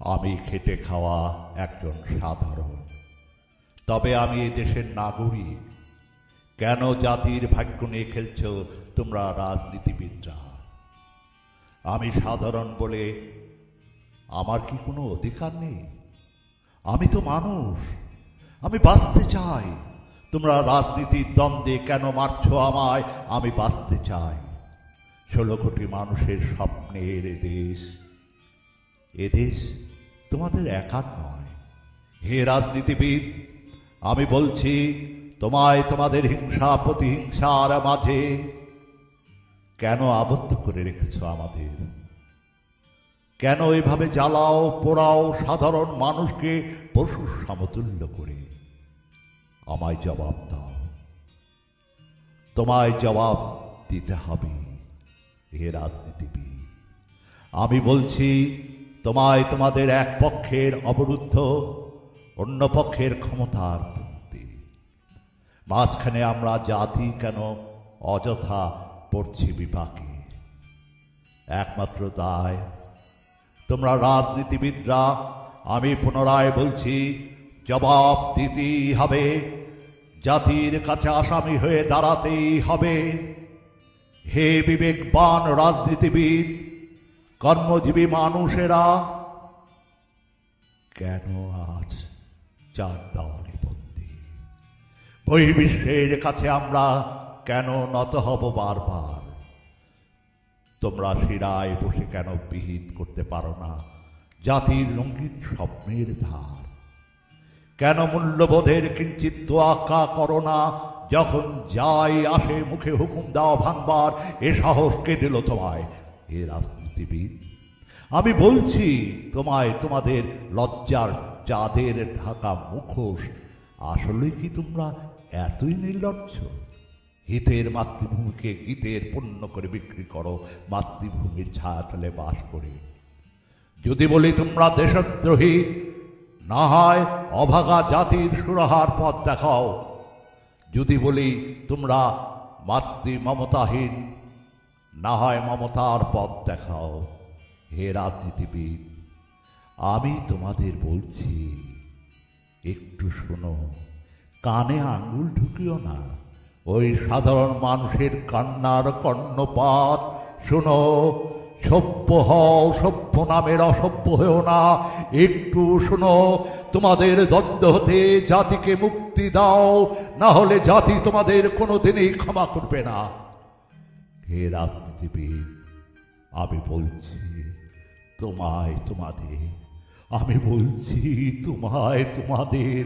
আমি খেটে খাওয়া একজন সাধারণ, তবে আমি এ দেশের নাগরিক। কেন জাতির ভাগ্য নিয়ে খেলছ তোমরা রাজনীতিবিদরা? আমি সাধারণ বলে আমার কি কোনো অধিকার নেই? আমি তো মানুষ, আমি বাঁচতে চাই। তোমরা রাজনীতির দ্বন্দ্বে কেন মারছ আমায়? আমি বাঁচতে চাই। 16 কোটি মানুষের স্বপ্নের এদেশ তোমাদের একার নয়। হে রাজনীতিবিদ, আমি বলছি, তোমায় তোমাদের হিংসা প্রতিহিংসার মাঝে কেন আবদ্ধ করে রেখেছ আমাদের? কেন এভাবে জ্বালাও পোড়াও সাধারণ মানুষকে পশুর সমতুল্য করে? আমায় জবাব দাও, তোমায় জবাব দিতে হবে। হে রাজনীতিবিদ, আমি বলছি, তোমায় তোমাদের এক পক্ষের অবরুদ্ধ, অন্য পক্ষের ক্ষমতার পূর্তি। মাঝখানে আমরা জাতি কেন অযথা পড়ছি বিপাকে? একমাত্র দায় তোমরা রাজনীতিবিদরা, আমি পুনরায় বলছি, জবাব দিতেই হবে। জাতির কাছে আসামি হয়ে দাঁড়াতেই হবে। হে বিবেকবান রাজনীতিবিদ, কর্মজীবী মানুষেরা, কেন আজ চার দেওয়ালে বন্দী? বহির্বিশ্বের কাছে আমরা কেন নত হব বারবার? তোমরা শিরায় বসে কেন বিহিত করতে পারো না জাতির রঙিন স্বপ্নের ধার? কেন মূল্যবোধের কিঞ্চিত তোয়াক্কা করো না? যখন যাই আসে মুখে হুকুম দাও ভাঙবার, এ সাহস কে দিল তোমায়? এ রাজনীতিবিদ, আমি বলছি, তোমায় তোমাদের লজ্জার চাঁদের ঢাকা মুখোশ, আসলে কি তোমরা এতই নির্লজ্জ? হিতের মাতৃভূমিকে গীতের পণ্য করে বিক্রি করো, মাতৃভূমির ছায়াতলে বাস করে। যদি বলি তোমরা দেশদ্রোহী, না হয় অভাগা জাতির সুরাহার পথ দেখাও। যদি বলি তোমরা মাতৃ মমতাহীন, না হয় মমতার পথ দেখাও। হে রাজনীতিবিদ, আমি তোমাদের বলছি, একটু শোনো, কানে আঙ্গুল ঢুকিও না। ওই সাধারণ মানুষের কান্নার কর্ণপাত শোনো। সভ্য হও, সভ্য নামের অসভ্য হয়েও না। একটু শোনো, তোমাদের দ্বন্দ্ব হতে জাতিকে মুক্তি দাও, না হলে জাতি তোমাদের কোনোদিনই ক্ষমা করবে না। হে রাজনীতিবিদ, আমি বলছি, তোমায় তোমাদের, আমি বলছি তোমায় তোমাদের